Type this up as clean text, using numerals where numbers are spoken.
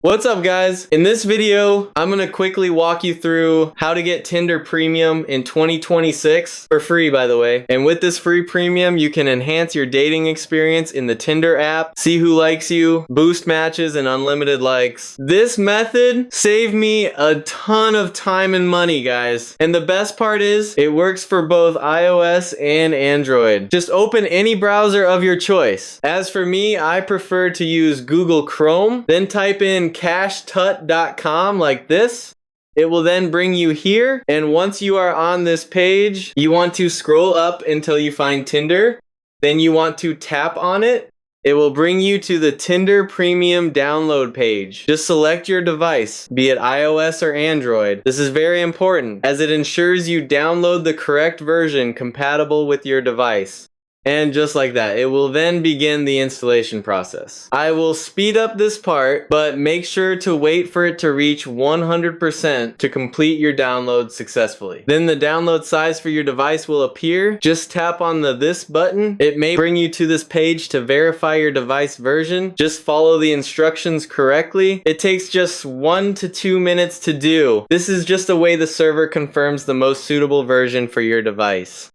What's up guys? In this video, I'm gonna quickly walk you through how to get Tinder Premium in 2026 for free, by the way. And with this free premium, you can enhance your dating experience in the Tinder app, see who likes you, boost matches, and unlimited likes. This method saved me a ton of time and money, guys. And the best part is, it works for both iOS and Android. Just open any browser of your choice. As for me, I prefer to use Google Chrome, then type in cashtut.com like this. It will then bring you here, and once you are on this page, you want to scroll up until you find Tinder. Then you want to tap on it. It will bring you to the Tinder Premium download page. Just select your device, be it iOS or Android. This is very important, as it ensures you download the correct version compatible with your device. And just like that, it will then begin the installation process. I will speed up this part, but make sure to wait for it to reach 100% to complete your download successfully. Then the download size for your device will appear. Just tap on the this button. It may bring you to this page to verify your device version. Just follow the instructions correctly. It takes just 1 to 2 minutes to do. This is just a way the server confirms the most suitable version for your device.